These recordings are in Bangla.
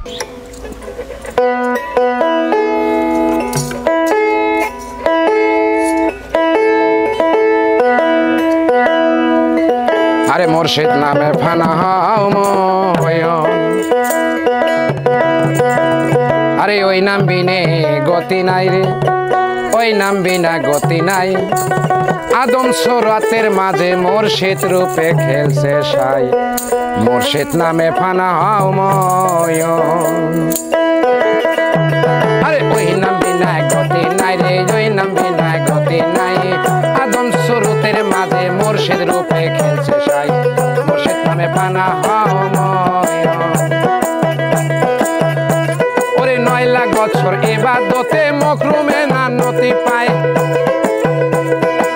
আরে মুর্শিদ নামে ফানা হও ময়ন, আরে ওই নাম বিনে গতি নাই রে, ওই নাম বিনা গতি নাই। আদম সুরাতের মাঝে মুর্শিদ রূপে খেলছে সাই, মুর্শিদ নামে ফানা হও ময়ন। আরে ওই নাম বিনা গতি নাই রে, ওই নাম বিনা গতি নাই। আদম সুরাতের মাঝে মুর্শিদ রূপে খেলছে সাই, মুর্শিদ নামে ফানা হও ময়ন। ওরে 9 লাখ বছর ইবাদতে মখরুমে না নতি পায়,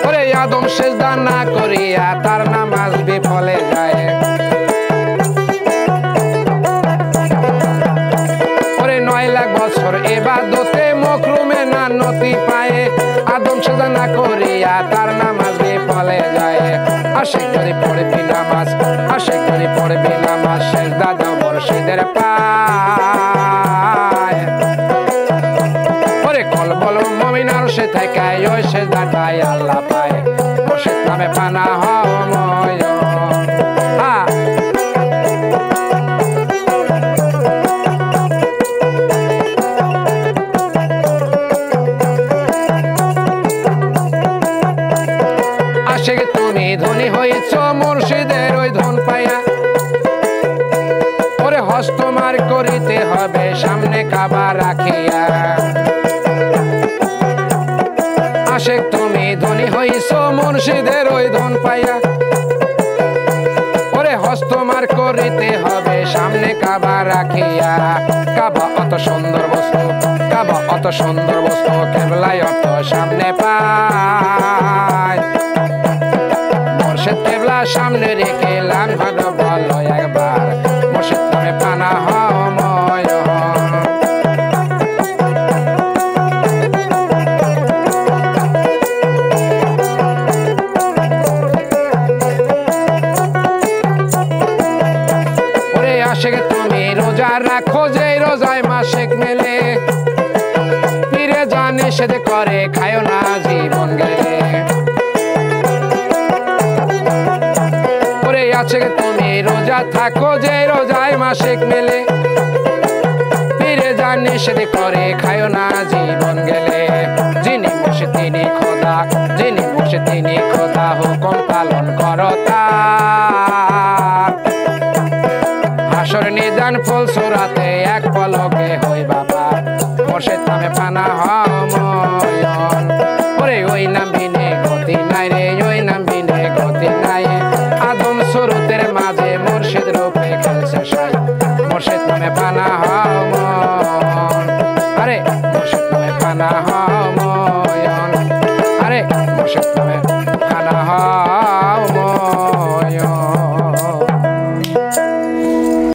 ওরে আদম সেজদা না করিয়া তার নামাজ বিফলে যায়। ওরে 9 লাখ বছর ইবাদতে মখরুমে না নতি পায়, আদম সেজদা না করিয়া তার নামাজ বিফলে যায়। আশিক করে পড়বি নামাজ, আশিক করে পড়বি নামাজ, সেজদা দাও মুর্শিদের পায়। ওরে কল বল মুমিন আরশে থেকে ওই সেজদাটাই আল্লাহ পায়, মুর্শিদ নামে ফানা হও ময়ন। আশিক তুমি ধনী হইছ মুর্শিদের ওই ধন পাইয়া, ওরে হস্তমার করিতে হবে সামনে কাবা রাখিয়া। আশিক তুমি ধনী হইছ মুর্শিদের ওই ধন পাইয়া, ওরে হস্তমার করিতে হবে সামনে কাবা রাখিয়া। কাবা অত সুন্দর বস্তু, কাবা অত সুন্দর বস্তু, কেবলাই অত সামনে পায়। মুর্শিদ কেবলা সামনে রেখে লান ভালো বলো একবার, মুর্শিদ নামে ফানা হও ময়ন। ওরে আশিক তুমি রোজা রাখো, যে রোজায় মাসিক মেলে, পীরে যা নিষেধ করে খায়ো না জীবন গেলে। ওরে আশিক তুমি রোজা থাকো, যে রোজায় মাসিক মেলে, পীরে যা নিষেধ করে খায়ো না জীবন গেলে। যিনি মুর্শিদ তিনি খোদা, যিনি মুর্শিদ তিনি খোদা, হুকুম পালন করো তার। হাসর নিদান ফুল সুরাতে এক পলকে হই বাবা, মুর্শিদ নামে ফানা হও ময়ন। ওরে ওই নাম বিনে গতি নাই রে, ওই নাম বিনে গতি নাই। আদম সুরতের মাঝে মুর্শিদ রূপে খেলছে সাই, মুর্শিদ নামে ফানা হও ময়ন। আরে মুর্শিদ নামে ফানা হও ময়ন, আরে মুর্শিদ